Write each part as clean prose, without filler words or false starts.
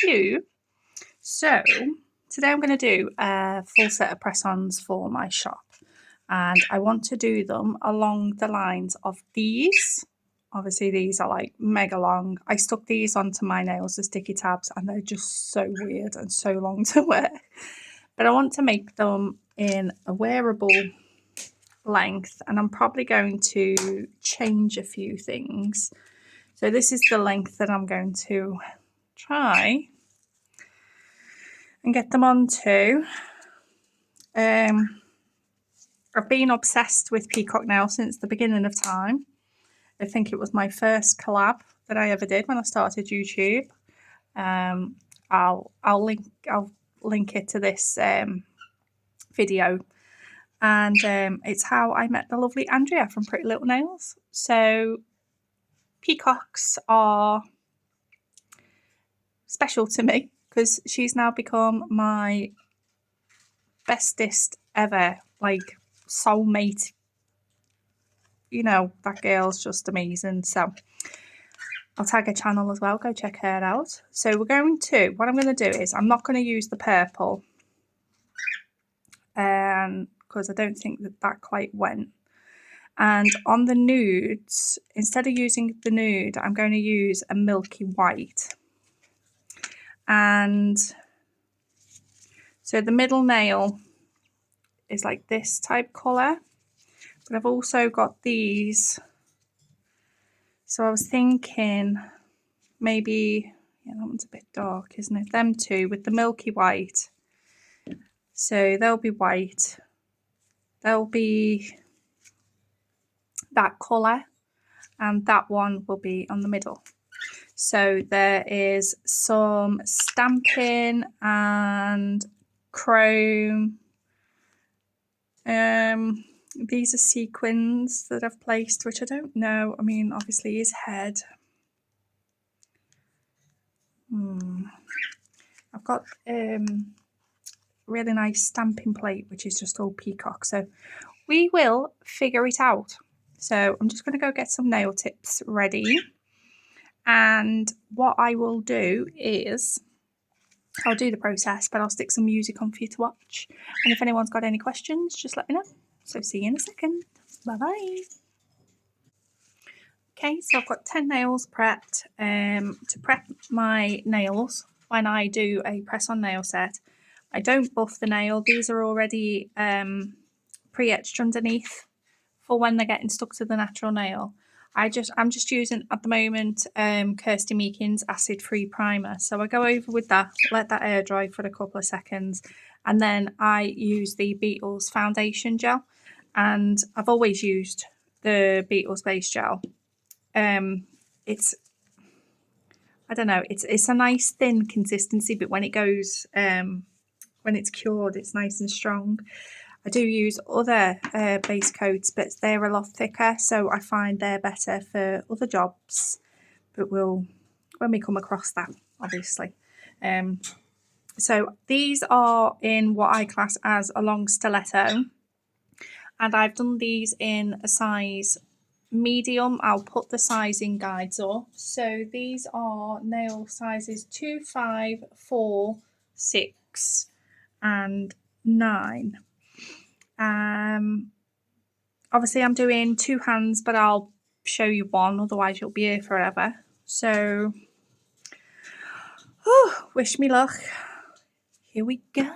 Hello. So today I'm going to do a full set of press-ons for my shop, and I want to do them along the lines of these. Obviously these are like mega long. I stuck these onto my nails as sticky tabs and they're just so weird and so long to wear, but I want to make them in a wearable length, and I'm probably going to change a few things. So this is the length that I'm going to try and get them onto. I've been obsessed with Peacock now since the beginning of time. I think it was my first collab that I ever did when I started YouTube. I'll link it to this video, and it's how I met the lovely Andrea from Pretty Little Nails. So peacocks are special to me because she's now become my bestest ever, like soulmate. You know, that girl's just amazing. So I'll tag her channel as well, go check her out. So what I'm going to do is, I'm not going to use the purple because I don't think that quite went. And on the nudes, instead of using the nude, I'm going to use a milky white. And so the middle nail is like this type colour, but I've also got these. So I was thinking maybe, yeah, that one's a bit dark, isn't it? Them two with the milky white. So they'll be white. They'll be that colour, and that one will be on the middle. So there is some stamping and chrome. These are sequins that I've placed, which I don't know. I mean, obviously his head. I've got really nice stamping plate, which is just all peacock. So we will figure it out. So I'm just going to go get some nail tips ready. And what I will do is, I'll do the process, but I'll stick some music on for you to watch. And if anyone's got any questions, just let me know. So see you in a second. Bye-bye. Okay, so I've got 10 nails prepped. To prep my nails, when I do a press-on nail set, I don't buff the nail. These are already pre-etched underneath for when they're getting stuck to the natural nail. I'm just using at the moment Kirsty Meakin's acid-free primer. So I go over with that, let that air dry for a couple of seconds, and then I use the Beetles foundation gel. And I've always used the Beetles base gel. It's, I don't know, it's a nice thin consistency, but when it goes, when it's cured, it's nice and strong. I do use other base coats, but they're a lot thicker, so I find they're better for other jobs. But when we come across that, obviously. So these are in what I class as a long stiletto, and I've done these in a size medium. I'll put the sizing guides up. So these are nail sizes 2, 5, 4, 6, and 9. Obviously I'm doing 2 hands, but I'll show you one, otherwise you'll be here forever. So wish me luck. Here we go.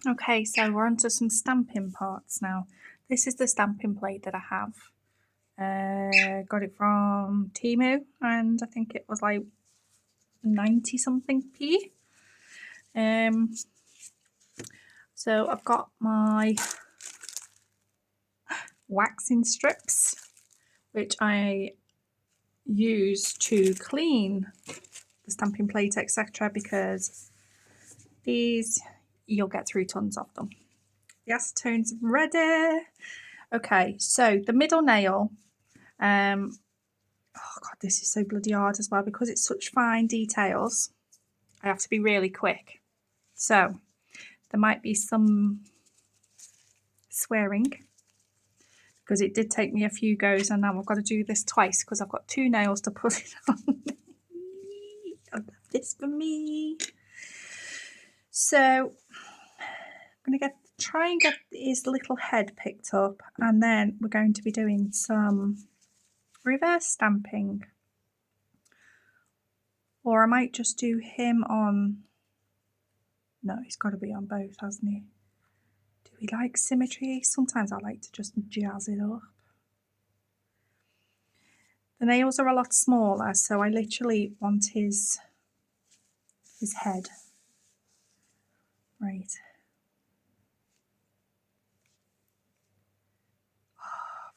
Okay, so we're on to some stamping parts now. This is the stamping plate that I have. Got it from Temu, and I think it was like 90 something p. So I've got my waxing strips, which I use to clean the stamping plate, etc., because these, you'll get through tons of them. The acetone's ready. Okay, so the middle nail, oh god, this is so bloody hard as well because it's such fine details. I have to be really quick. So there might be some swearing because it did take me a few goes, and now I've got to do this twice because I've got 2 nails to put it on. I love this for me. So I'm going to try and get his little head picked up, and then we're going to be doing some reverse stamping, or I might just do him on, no, he's got to be on both, hasn't he? Do we like symmetry? Sometimes I like to just jazz it up. The nails are a lot smaller, so I literally want his head. Right. Oh,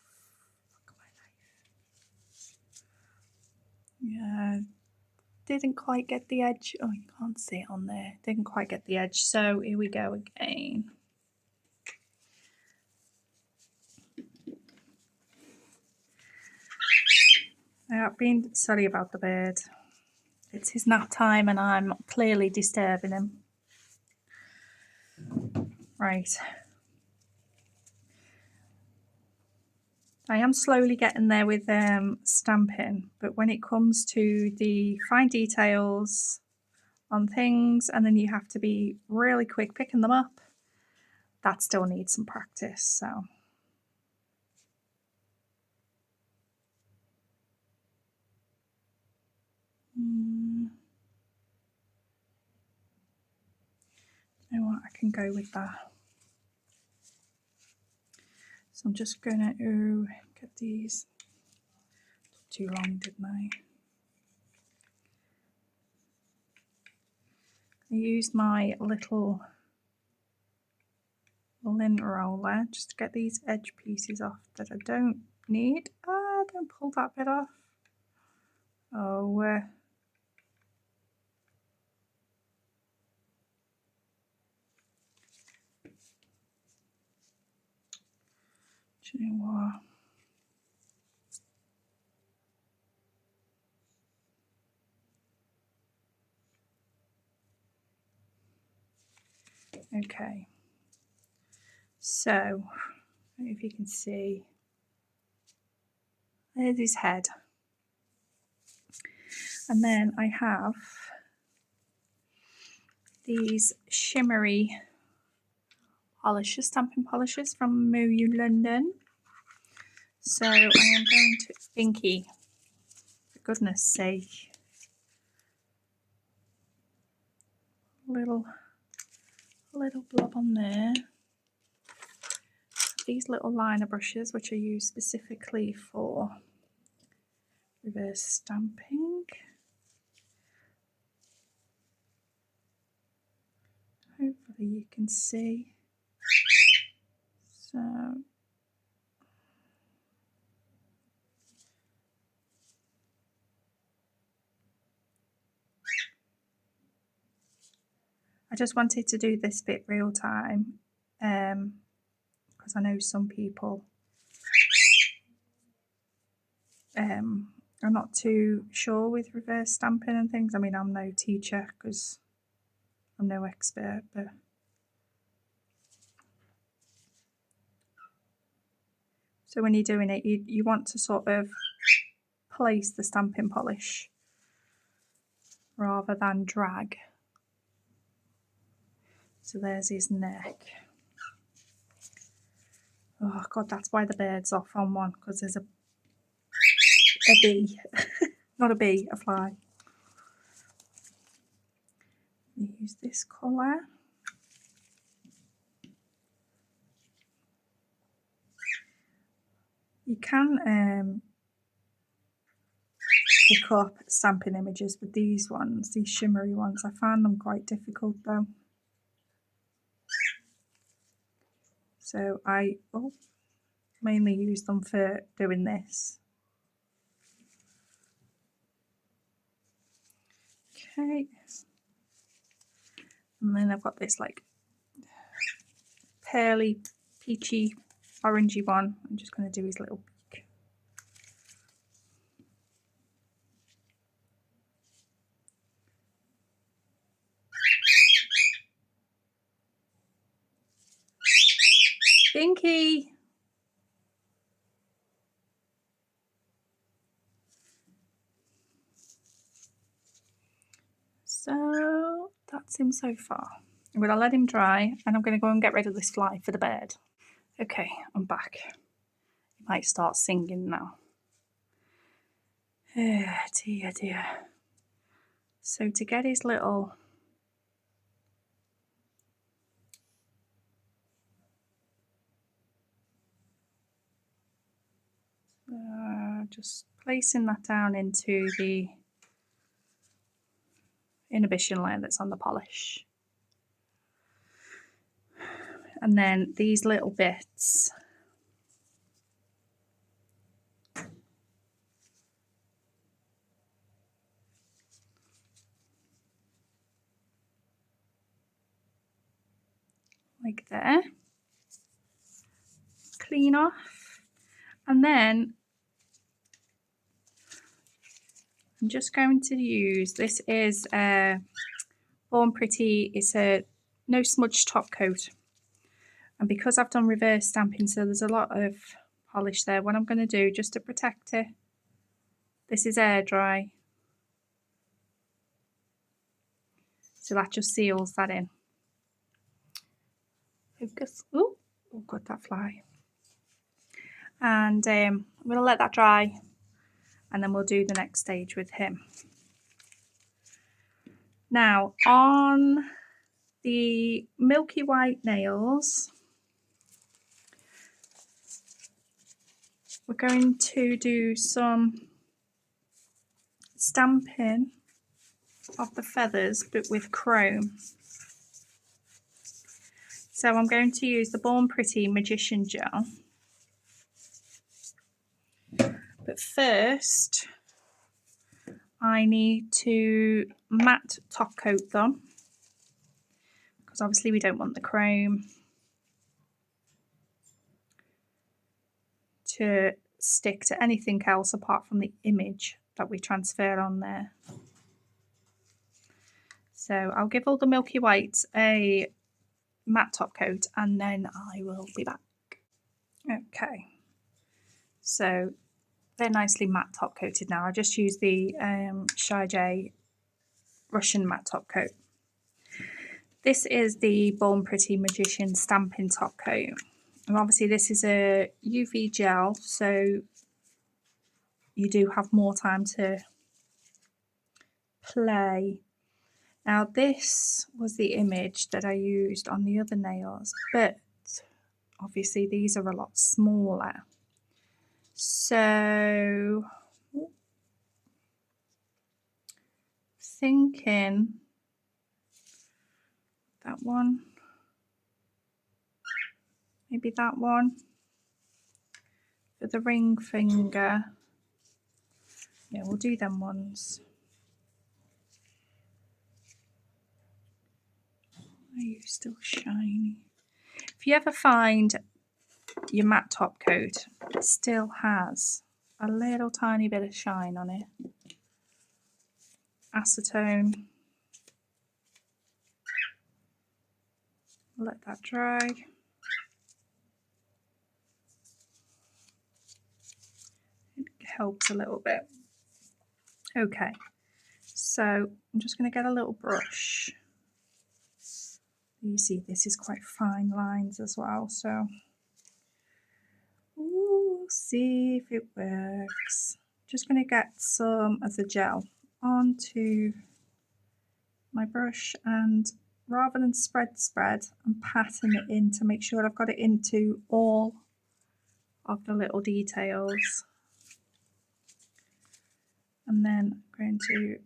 fuck my life. Yeah, didn't quite get the edge. Oh, you can't see it on there. Didn't quite get the edge. So here we go again. I've been sorry about the bird. It's his nap time and I'm clearly disturbing him. Right. I am slowly getting there with stamping, but when it comes to the fine details on things, and then you have to be really quick picking them up, that still needs some practice. So you know what, I can go with that. So I'm just gonna get these. Too long, didn't I? I use my little lint roller just to get these edge pieces off that I don't need. Ah, don't pull that bit off. Oh, do you know what? Okay, so I don't know if you can see, there's his head, and then I have these shimmery polishes, stamping polishes from Moo London. So I am going to inky, for goodness sake, little blob on there. These little liner brushes, which I use specifically for reverse stamping. Hopefully you can see. So I just wanted to do this bit real time, because I know some people are not too sure with reverse stamping and things. I mean, I'm no teacher because I'm no expert, but so when you're doing it, you want to sort of place the stamping polish rather than drag. So there's his neck. Oh god, that's why the bird's off on one, because there's a bee. Not a bee, a fly. Use this colour. You can pick up stamping images with these ones, these shimmery ones. I find them quite difficult though. So I mainly use them for doing this. Okay. And then I've got this like pearly, peachy, orangey one. I'm just going to do his little beak. Binky! So that's him so far. I'm going to let him dry and I'm going to go and get rid of this fly for the bed. Okay, I'm back. He might start singing now. Dear, dear. So to get his little just placing that down into the inhibition layer that's on the polish. And then these little bits like there, clean off, and then I'm just going to use, this is Born Pretty, it's a no smudge top coat, and because I've done reverse stamping, so there's a lot of polish there, what I'm going to do just to protect it, this is air dry, so that just seals that in. Focus. Oh, got that fly. And I'm going to let that dry and then we'll do the next stage with him. Now on the milky white nails, we're going to do some stamping of the feathers but with chrome. So I'm going to use the Born Pretty Magician Gel. But first, I need to matte top coat them because obviously we don't want the chrome to stick to anything else apart from the image that we transfer on there. So I'll give all the milky whites a matte top coat and then I will be back. Okay, so they're nicely matte top coated now. I just used the Shy J Russian matte top coat. This is the Born Pretty Magician Stamping Top Coat. And obviously this is a UV gel, so you do have more time to play. Now this was the image that I used on the other nails, but obviously these are a lot smaller. So thinking that one, maybe that one for the ring finger. Yeah, we'll do them ones. Are you still shiny? If you ever find your matte top coat still has a little tiny bit of shine on it, acetone, let that dry. It helps a little bit. Okay, so I'm just going to get a little brush. You see this is quite fine lines as well, so we'll see if it works. Just going to get some of the gel onto my brush, and rather than spread, I'm patting it in to make sure I've got it into all of the little details. And then I'm going to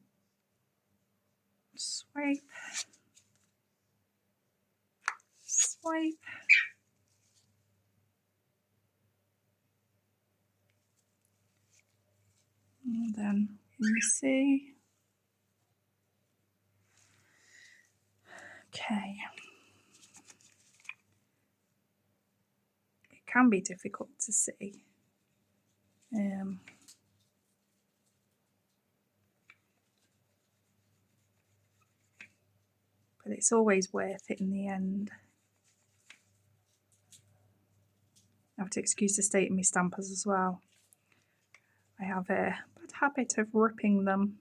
swipe, swipe. And then you see. Okay. It can be difficult to see. But it's always worth it in the end. I have to excuse the state of my stampers as well. I have a bad habit of ripping them,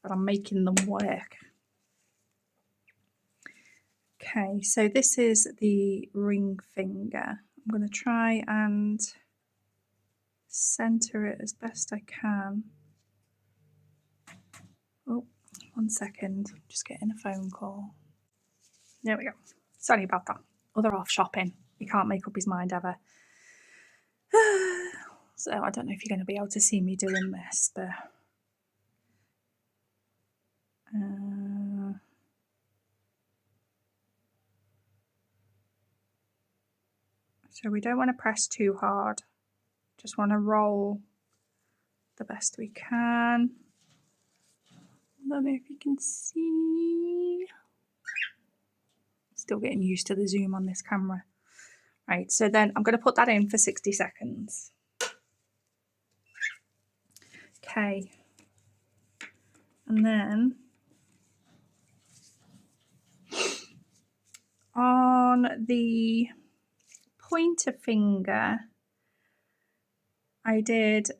but I'm making them work. Okay, so this is the ring finger. I'm going to try and center it as best I can. Oh, 1 second, just getting a phone call. There we go. Sorry about that. Other off shopping. He can't make up his mind ever. So I don't know if you're going to be able to see me doing this, but so we don't want to press too hard. Just want to roll the best we can. I don't know if you can see. Still getting used to the zoom on this camera. Right, so then I'm going to put that in for 60 seconds. Okay. And then on the pointer finger, I did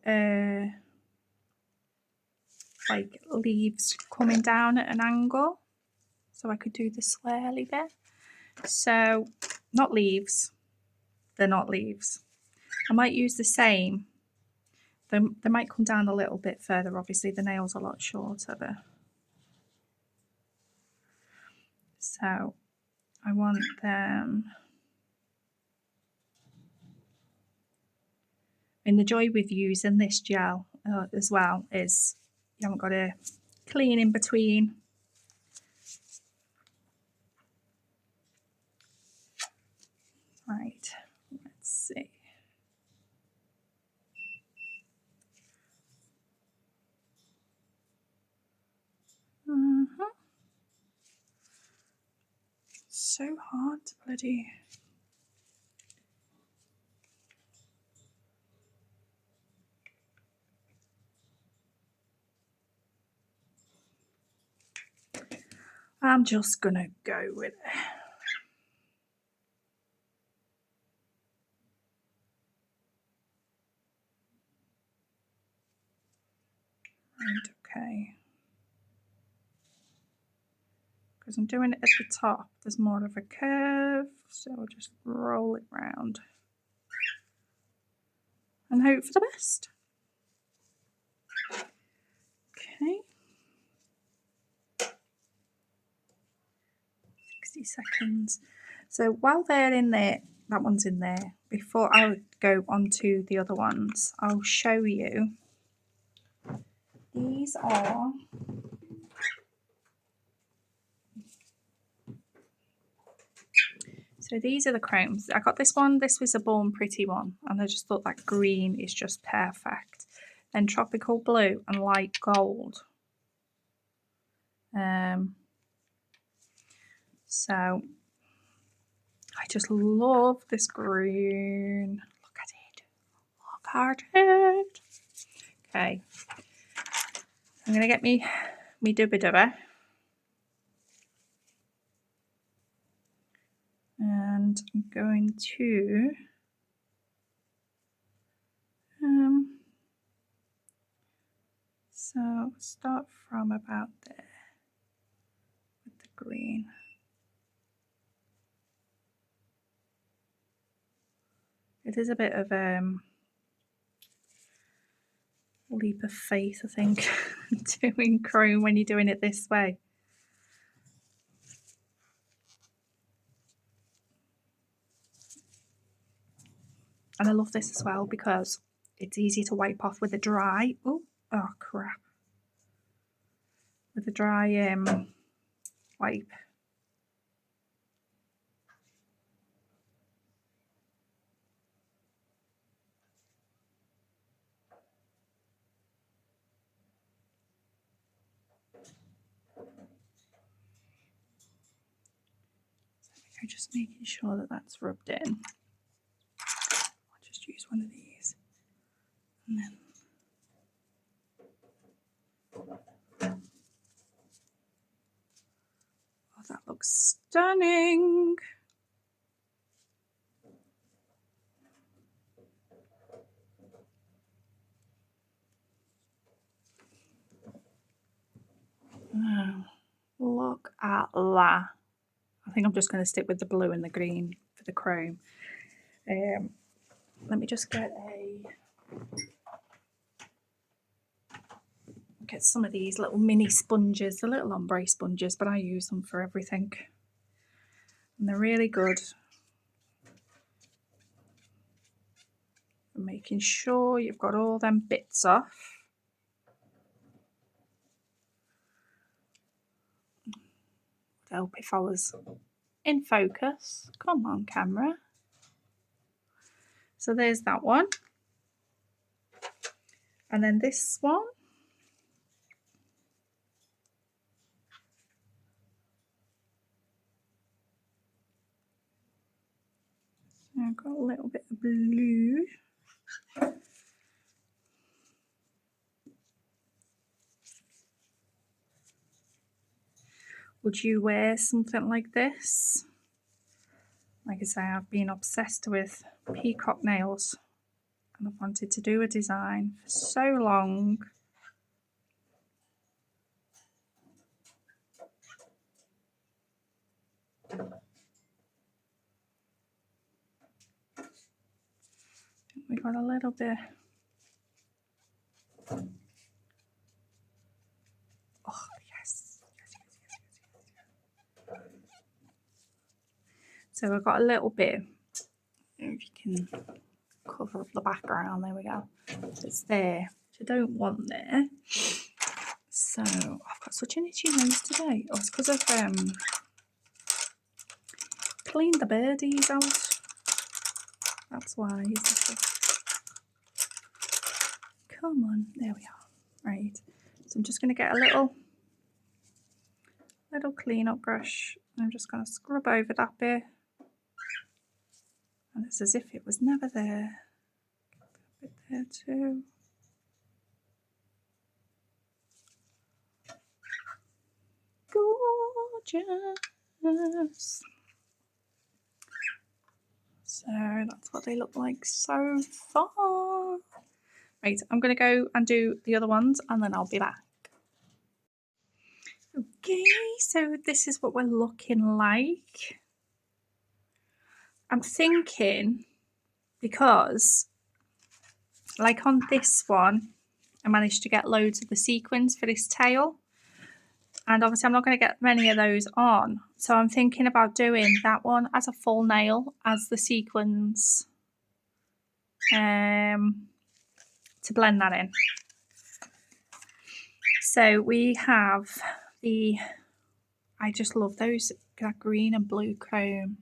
like leaves coming down at an angle, so I could do the swirly bit. So not leaves, they're not leaves. I might use the same. They might come down a little bit further. Obviously the nail's a lot shorter, but so I want them. And the joy with using this gel as well is you haven't got to clean in between. Right, let's see. So hard to bloody. I'm just gonna go with it. Right, okay. Because I'm doing it at the top, there's more of a curve, so I'll just roll it round and hope for the best. Okay. 60 seconds. So while they're in there, that one's in there, before I go on to the other ones, I'll show you. These are so these are the chromes. I got this one, this was a Born Pretty one, and I just thought that green is just perfect. Then Tropical Blue and Light Gold. So I just love this green. Look at it. Look at it. Okay. I'm gonna get me dubba dubba. And I'm going to so start from about there with the green. It is a bit of leap of faith, I think, doing chrome when you're doing it this way. And I love this as well because it's easy to wipe off with a dry, oh crap, with a dry wipe. So just making sure that that's rubbed in. I'll just use one of these. And then oh, that looks stunning. Oh, look at that. I think I'm just going to stick with the blue and the green for the chrome. Let me just get some of these little mini sponges, the little ombre sponges, but I use them for everything. And they're really good for making sure you've got all them bits off. Would help if I was in focus. Come on, camera. So there's that one. And then this one. So I've got a little bit of blue. Would you wear something like this? Like I say, I've been obsessed with peacock nails and I've wanted to do a design for so long. We got a little bit. Oh, yes. So we've got a little bit. If you can cover up the background, there we go. It's there, which I don't want there. So I've got such an itchy nose today. Oh, it's because I've cleaned the birdies out. That's why. Come on, there we are. Right. So I'm just going to get a little clean up brush. I'm just going to scrub over that bit. And it's as if it was never there. A bit there too. Gorgeous. So that's what they look like so far. Right, I'm going to go and do the other ones and then I'll be back. Okay, so this is what we're looking like. I'm thinking, because like on this one, I managed to get loads of the sequins for this tail. And obviously I'm not going to get many of those on. So I'm thinking about doing that one as a full nail, as the sequins, to blend that in. So we have the, I just love those, that green and blue chrome.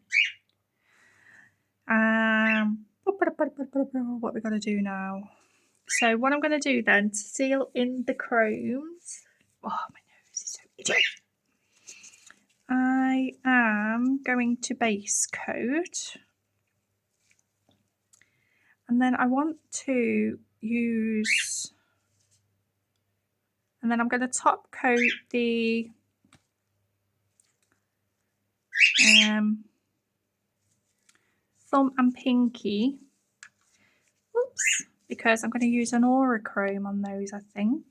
What we got to do now? So what I'm going to do then, to seal in the chromes, oh my nose is so itchy. I am going to base coat, and then I want to use, and then I'm going to top coat the thumb and pinky. Oops, because I'm going to use an aura chrome on those, I think.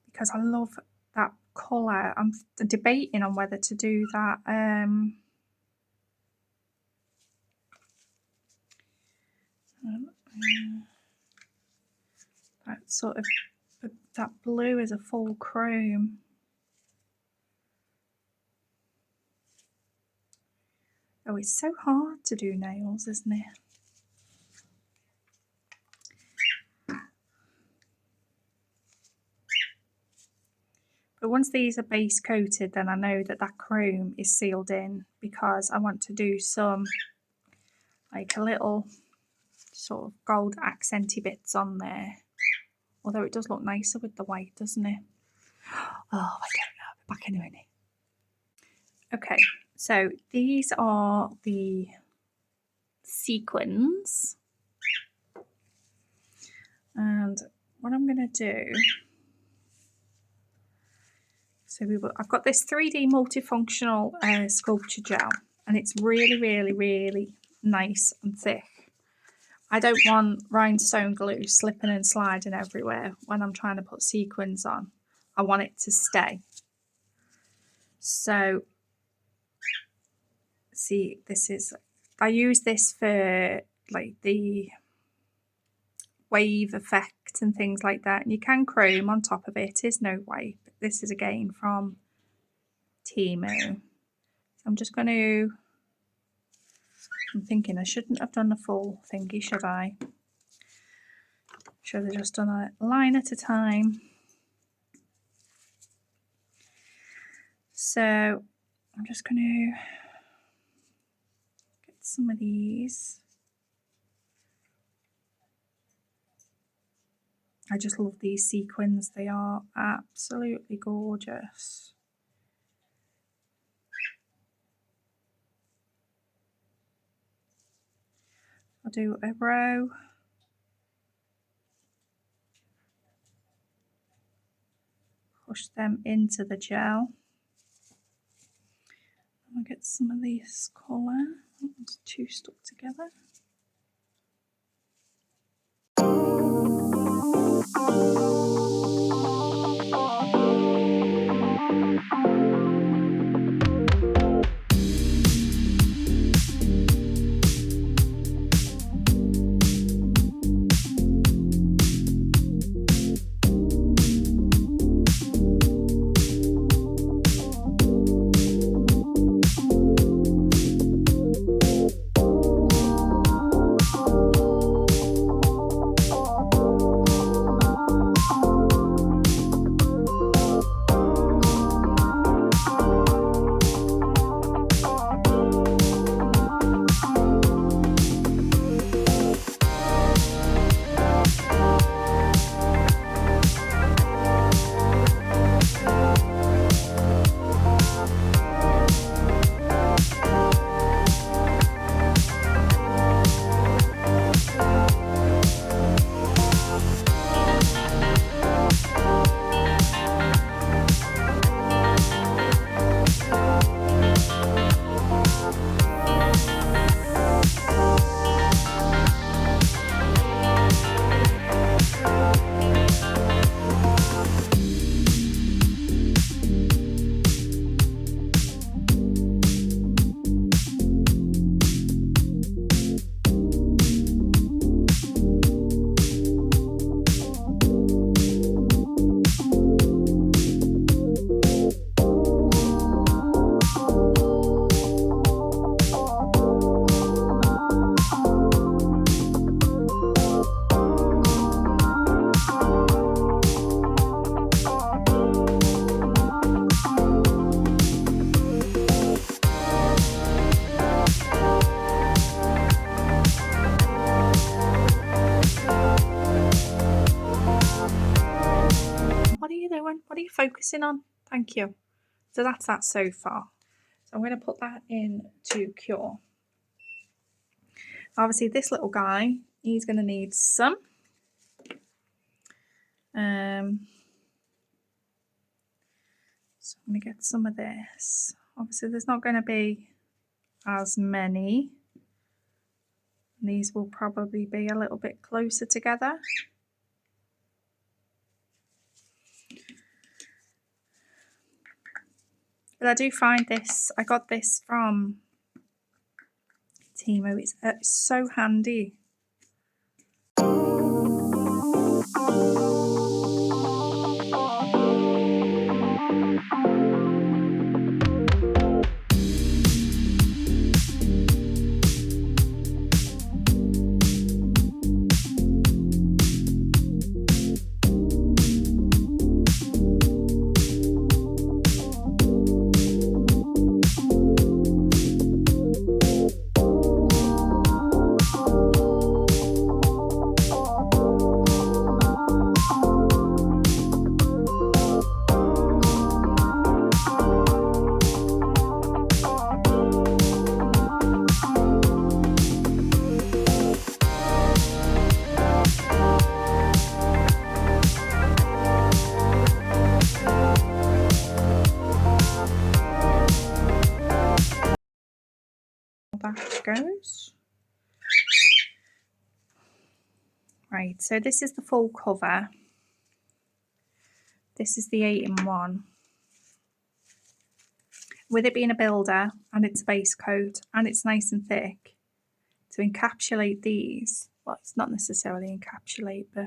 Because I love that colour. I'm debating on whether to do that that sort of, that blue is a full chrome. Oh, Oh, it's so hard to do nails, isn't it? But once these are base coated, then I know that that chrome is sealed in, because I want to do some like a little sort of gold accenty bits on there. Although it does look nicer with the white, doesn't it? Oh, I don't know. I'll be back in a minute. Okay, so these are the sequins. And what I'm going to do, so I've got this 3D multifunctional sculpture gel, and it's really, really, really nice and thick. I don't want rhinestone glue slipping and sliding everywhere when I'm trying to put sequins on. I want it to stay. So, see, I use this for like the wave effect and things like that. And you can chrome on top of it. Is no way. But this is again from Temu. So I'm just going to, I'm thinking I shouldn't have done the full thingy, should I? Should have just done a line at a time. So I'm just going to get some of these. I just love these sequins. They are absolutely gorgeous. I'll do a row. Push them into the gel. I'll get some of this colour. It's two stuck together. What are you focusing on? Thank you. So that's that so far. So I'm going to put that in to cure. Obviously this little guy, he's going to need some. So I'm going to get some of this. Obviously there's not going to be as many. These will probably be a little bit closer together. But I do find this, I got this from Temu, it's so handy. those. Right, so this is the full cover. This is the 8-in-1. With it being a builder and it's a base coat and it's nice and thick, to encapsulate these, well, it's not necessarily encapsulate, but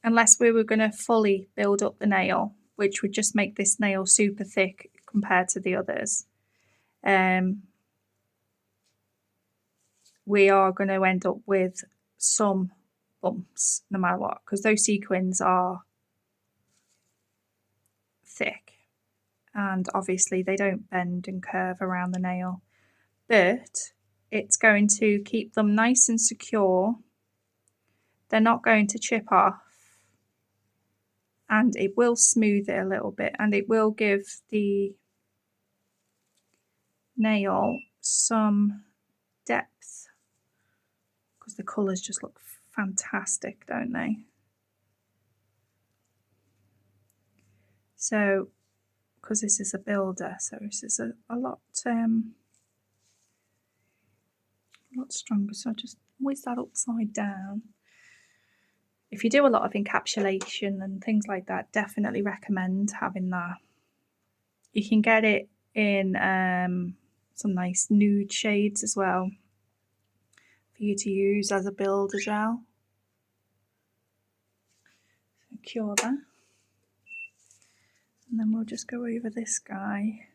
unless we were going to fully build up the nail, which would just make this nail super thick compared to the others, we are going to end up with some bumps no matter what, because those sequins are thick and obviously they don't bend and curve around the nail, but it's going to keep them nice and secure. They're not going to chip off, and it will smooth it a little bit, and it will give the nail some depth, because the colours just look fantastic, don't they? So, because this is a builder, so this is a lot stronger, so I just whiz that upside down. If you do a lot of encapsulation and things like that, definitely recommend having that. You can get it in some nice nude shades as well for you to use as a builder gel. So cure that. And then we'll just go over this guy.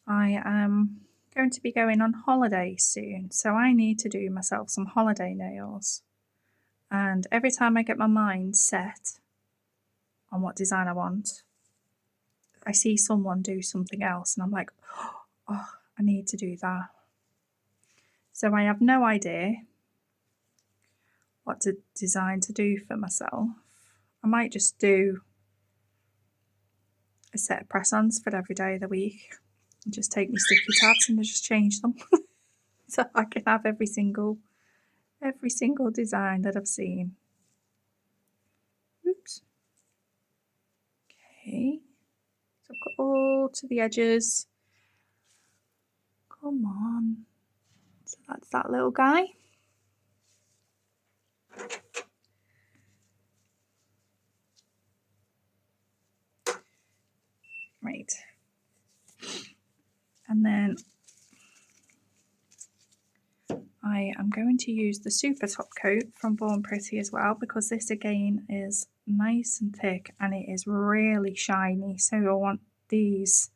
I am going to be going on holiday soon, so I need to do myself some holiday nails. And every time I get my mind set on what design I want, I see someone do something else and I'm like, oh, I need to do that. So I have no idea what to design to do for myself. I might just do a set of press-ons for every day of the week and just take my sticky tabs and just change them so I can have every single design that I've seen. Oops. Okay, so I've got all to the edges. Come on. So that's that little guy. Right. And then I am going to use the super top coat from Born Pretty as well, because this again is nice and thick and it is really shiny. So I want these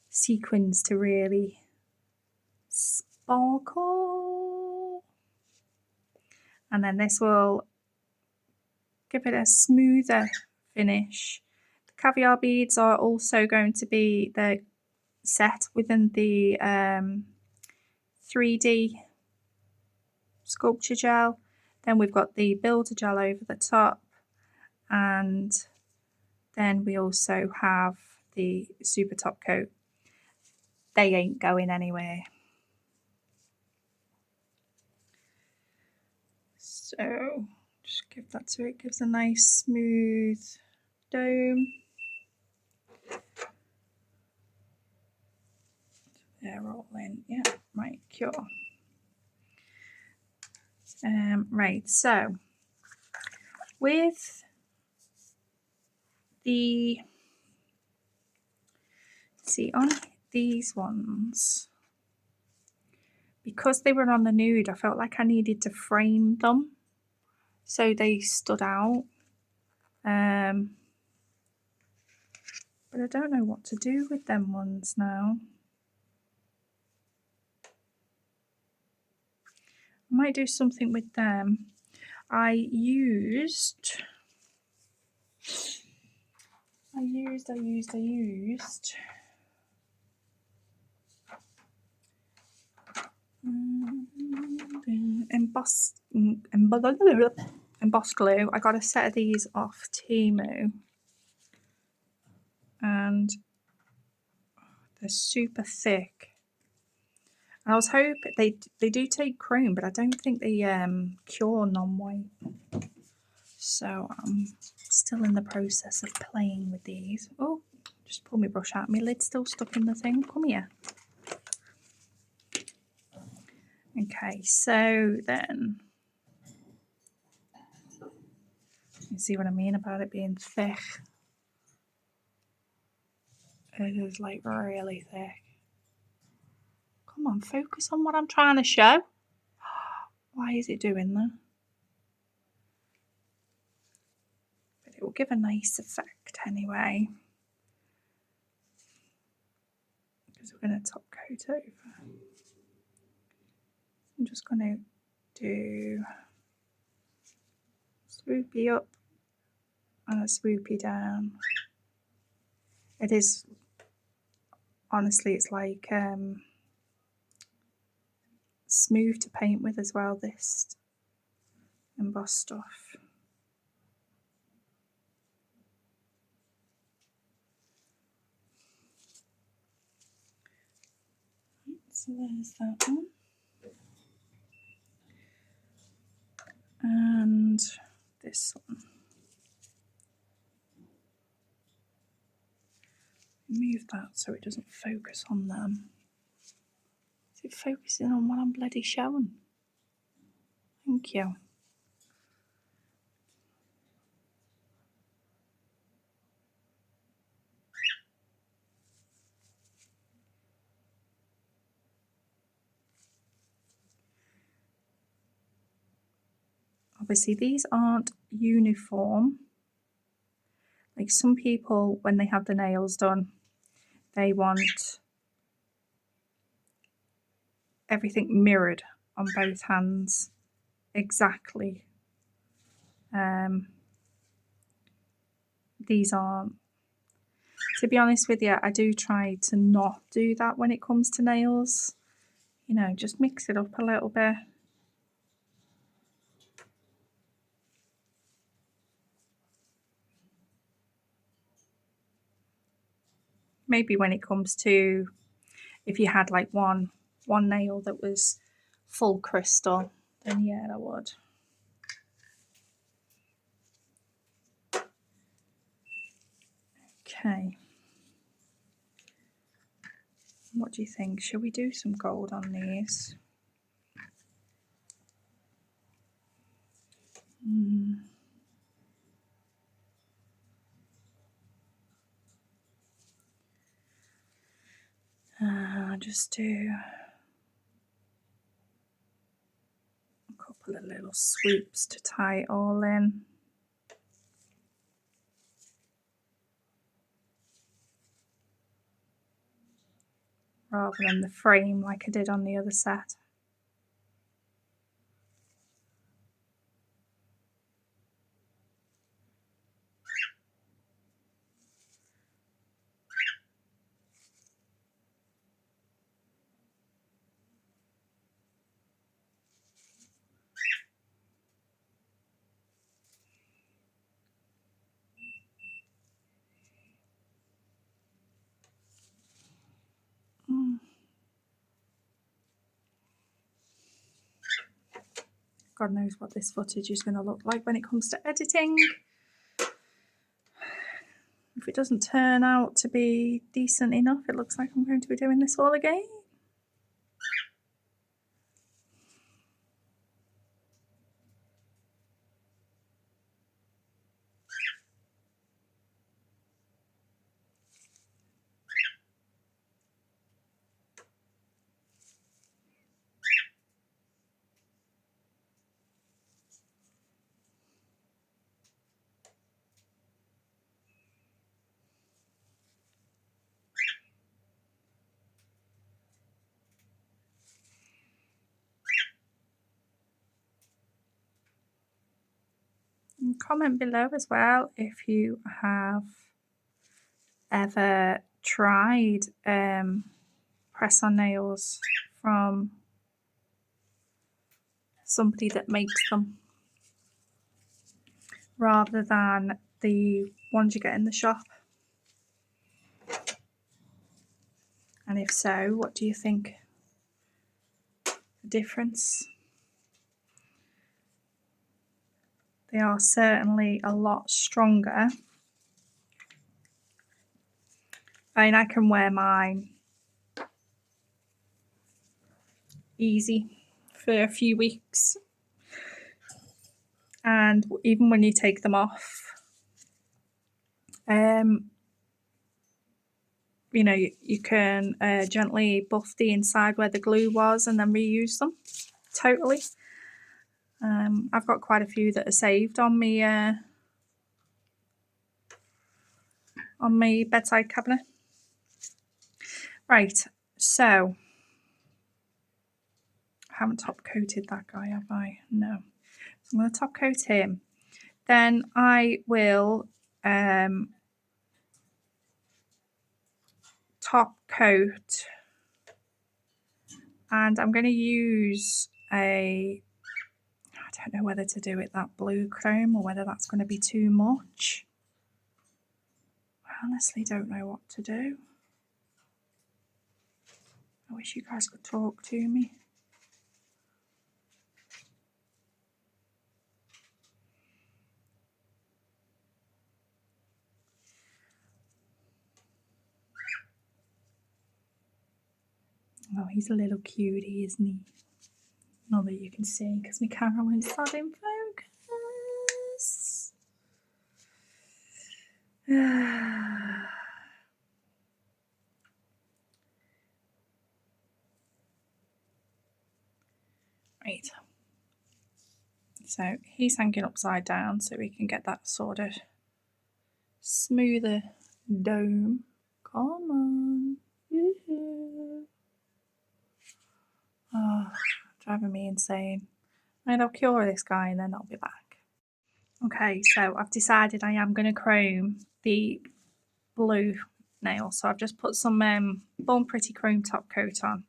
sequins to really sparkle. And then this will give it a smoother finish. The caviar beads are also going to be the set within the 3D sculpture gel. Then we've got the builder gel over the top, and then we also have the super top coat. They ain't going anywhere. So just give that to it, gives a nice smooth dome. They're all in, yeah, right, cure. Right, so with the, see on these ones, because they were on the nude, I felt like I needed to frame them so they stood out. But I don't know what to do with them ones now. I might do something with them. I used embossed glue. I got a set of these off Temu, and they're super thick, I was hoping they do take chrome, but I don't think they cure non-white. So I'm still in the process of playing with these. Oh, just pull my brush out. My lid's still stuck in the thing. Come here. Okay, so then you see what I mean about it being thick. It is like really thick. Come on, focus on what I'm trying to show. Why is it doing that? But it will give a nice effect anyway. Because we're going to top coat over. I'm just going to do swoopy up and a swoopy down. It is, honestly, it's like smooth to paint with as well, this embossed stuff. So there's that one. And this one. Move that so it doesn't focus on them. Is it focusing on what I'm bloody showing? Thank you. Obviously these aren't uniform. Like some people, when they have the nails done, they want everything mirrored on both hands exactly. These aren't. To be honest with you, I do try to not do that when it comes to nails. You know, just mix it up a little bit. Maybe when it comes to, if you had like one nail that was full crystal, then yeah, I would. Okay. What do you think? Shall we do some gold on these? Just do a couple of little swoops to tie it all in. Rather than the frame like I did on the other set. God knows what this footage is going to look like when it comes to editing. If it doesn't turn out to be decent enough, it looks like I'm going to be doing this all again. And comment below as well if you have ever tried press on nails from somebody that makes them rather than the ones you get in the shop. And if so, what do you think? difference. They are certainly a lot stronger. I mean, I can wear mine easy for a few weeks, and even when you take them off, you know, you can gently buff the inside where the glue was and then reuse them totally. I've got quite a few that are saved on my bedside cabinet. Right, so I haven't top coated that guy, have I? No. So I'm going to top coat him. Then I will top coat, and I'm going to use I don't know whether to do it that blue chrome or whether that's going to be too much. I honestly don't know what to do. I wish you guys could talk to me. Oh, he's a little cutie, isn't he? Not that you can see because my camera won't start in focus. Right. So he's hanging upside down so we can get that sort of smoother dome. Come on. Oh, driving me insane. And I'll cure this guy and then I'll be back. Okay, so I've decided I am going to chrome the blue nail. So I've just put some Born Pretty chrome top coat on.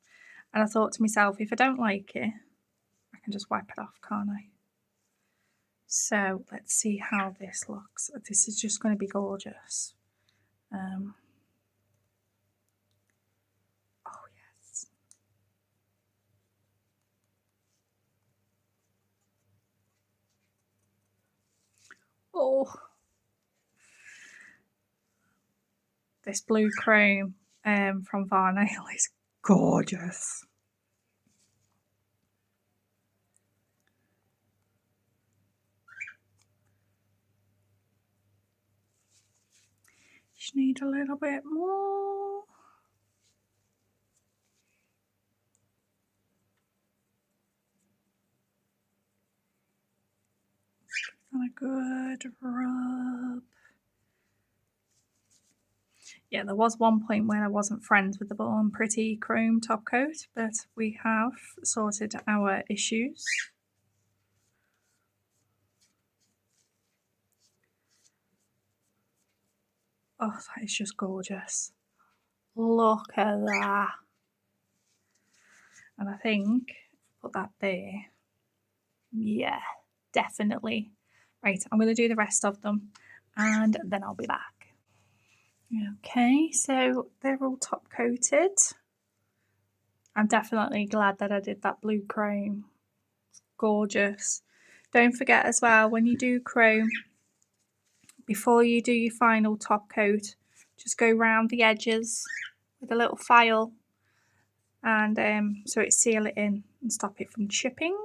And I thought to myself, if I don't like it, I can just wipe it off, can't I? So let's see how this looks. This is just going to be gorgeous. Oh yes. Oh, this blue chrome from Varnail is gorgeous. Just need a little bit more. And a good rub. Yeah, there was one point when I wasn't friends with the Born Pretty chrome top coat, but we have sorted our issues. Oh, that is just gorgeous. Look at that. And I think put that there. Yeah, definitely. Right, I'm going to do the rest of them and then I'll be back. Okay, so they're all top coated. I'm definitely glad that I did that blue chrome. It's gorgeous. Don't forget as well, when you do chrome, before you do your final top coat, just go round the edges with a little file and so it seal it in and stop it from chipping.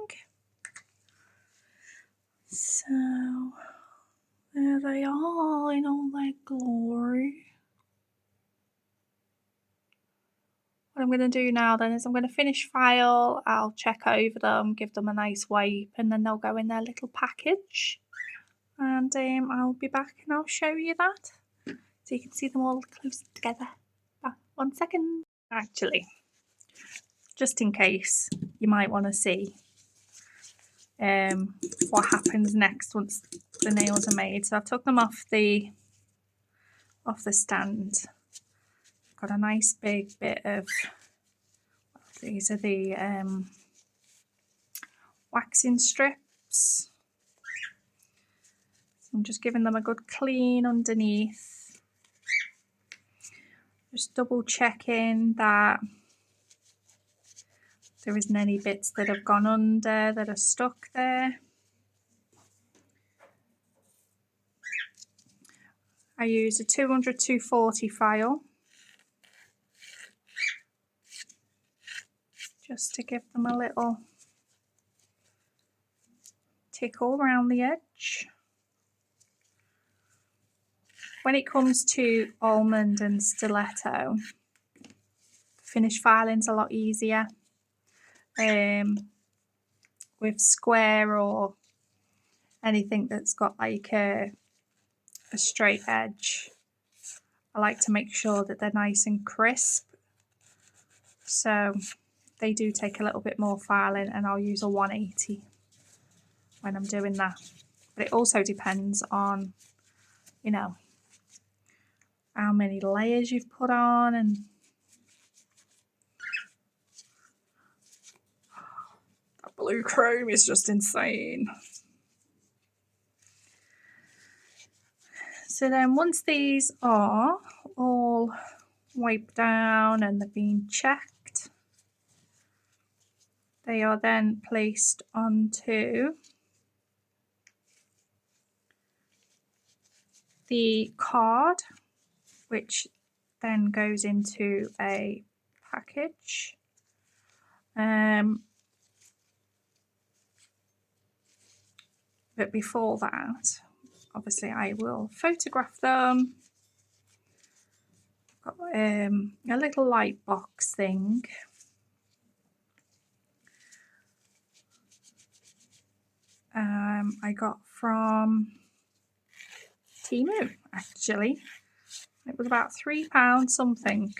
So there they are in all their glory. What I'm going to do now then is I'm going to finish file, I'll check over them, give them a nice wipe, and then they'll go in their little package. And I'll be back and I'll show you that. So you can see them all close together. 1 second. Actually, just in case, you might want to see what happens next once the nails are made. So I've took them off the stand. Got a nice big bit of, these are the waxing strips. So I'm just giving them a good clean underneath. Just double checking that there isn't any bits that have gone under that are stuck there. I use a 200-240 file just to give them a little tickle around the edge. When it comes to almond and stiletto, finish filing's a lot easier. With square or anything that's got like a straight edge, I like to make sure that they're nice and crisp. So they do take a little bit more filing, and I'll use a 180 when I'm doing that. But it also depends on, you know, how many layers you've put on. And that blue chrome is just insane. So then once these are all wiped down and they've been checked, they are then placed onto the card, which then goes into a package. But before that, obviously I will photograph them. Got a little light box thing. I got from Temu, actually. It was about £3 something.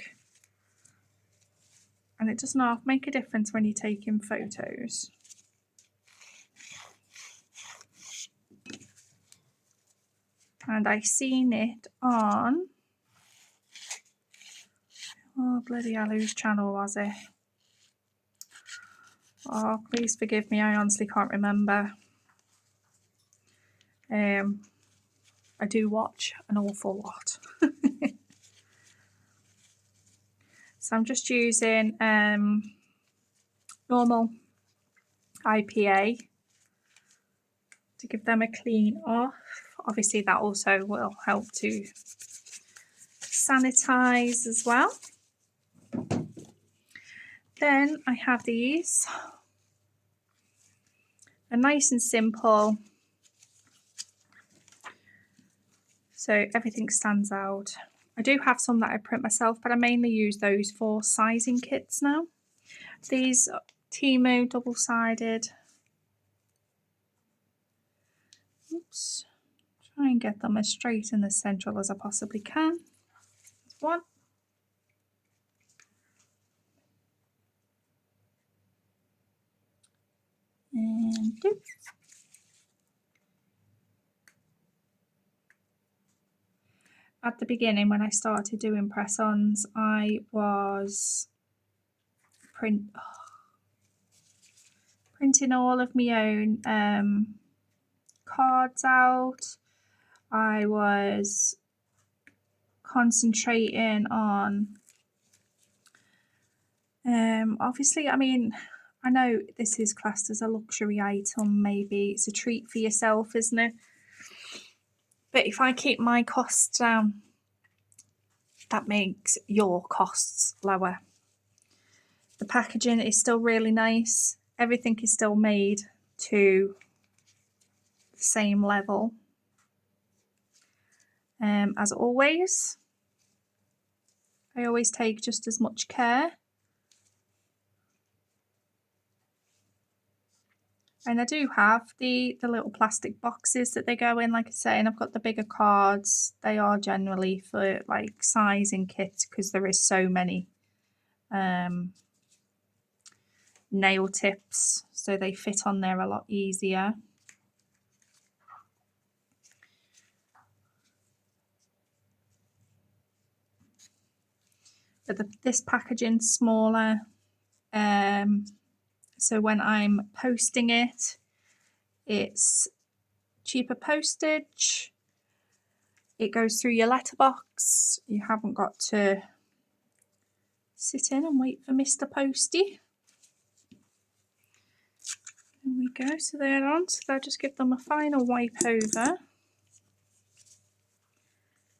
And it does not make a difference when you're taking photos. And I seen it on, oh bloody hell, whose channel was it? Oh, please forgive me, I honestly can't remember. I do watch an awful lot. So I'm just using normal IPA to give them a clean off. Obviously that also will help to sanitize as well. Then I have these. They're nice and simple, so everything stands out. I do have some that I print myself, but I mainly use those for sizing kits now. These Temu double-sided. Oops. Try and get them as straight and as central as I possibly can. There's one. And two. At the beginning, when I started doing press-ons, I was printing all of my own cards out. I was concentrating on obviously, I mean, I know this is classed as a luxury item, maybe it's a treat for yourself, isn't it? But if I keep my costs down, that makes your costs lower. The packaging is still really nice. Everything is still made to the same level. As always, I always take just as much care. And I do have the little plastic boxes that they go in, like I say, and I've got the bigger cards. They are generally for like sizing kits because there is so many nail tips, so they fit on there a lot easier. But this packaging's smaller, so when I'm posting it, it's cheaper postage. It goes through your letterbox. You haven't got to sit in and wait for Mr. Postie. go, so they're on, so I'll just give them a final wipe over.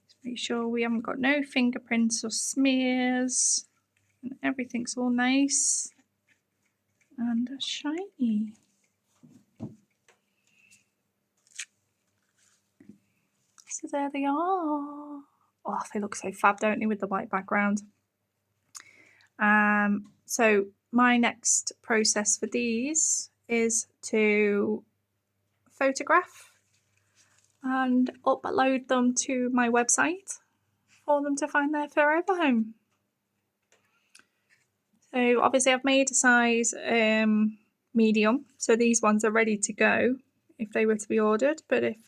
Just make sure we haven't got no fingerprints or smears, and everything's all nice and shiny. So there they are. Oh, they look so fab, don't they, with the white background. So my next process for these is to photograph and upload them to my website for them to find their forever home. So obviously I've made a size medium, so these ones are ready to go if they were to be ordered, but if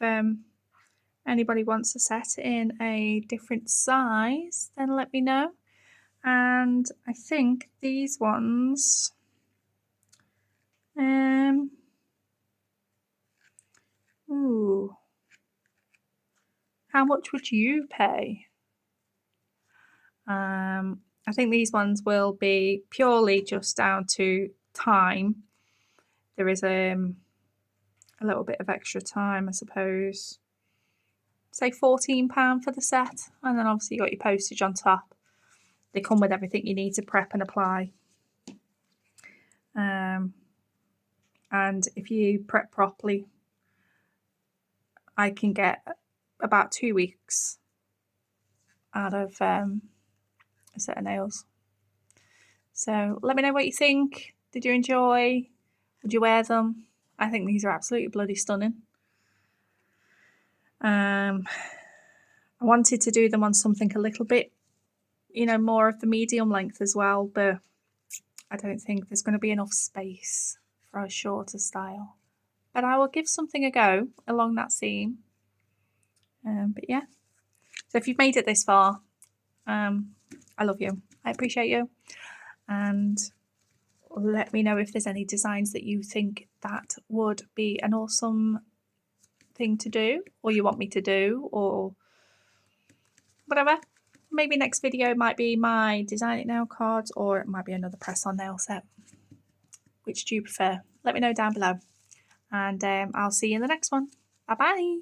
anybody wants a set in a different size, then let me know. And I think these ones, ooh, how much would you pay? I think these ones will be purely just down to time. There is a little bit of extra time, I suppose. Say £14 for the set, and then obviously you got your postage on top. They come with everything you need to prep and apply. And if you prep properly, I can get about 2 weeks out of a set of nails. So let me know what you think. Did you enjoy? Would you wear them? I think these are absolutely bloody stunning. I wanted to do them on something a little bit, you know, more of the medium length as well, but I don't think there's going to be enough space for a shorter style. But I will give something a go along that seam. But yeah, so if you've made it this far, I love you. I appreciate you. And let me know if there's any designs that you think that would be an awesome thing to do, or you want me to do, or whatever. Maybe next video might be my design it now cards, or it might be another press on nail set. Which do you prefer? Let me know down below, and I'll see you in the next one. Bye bye.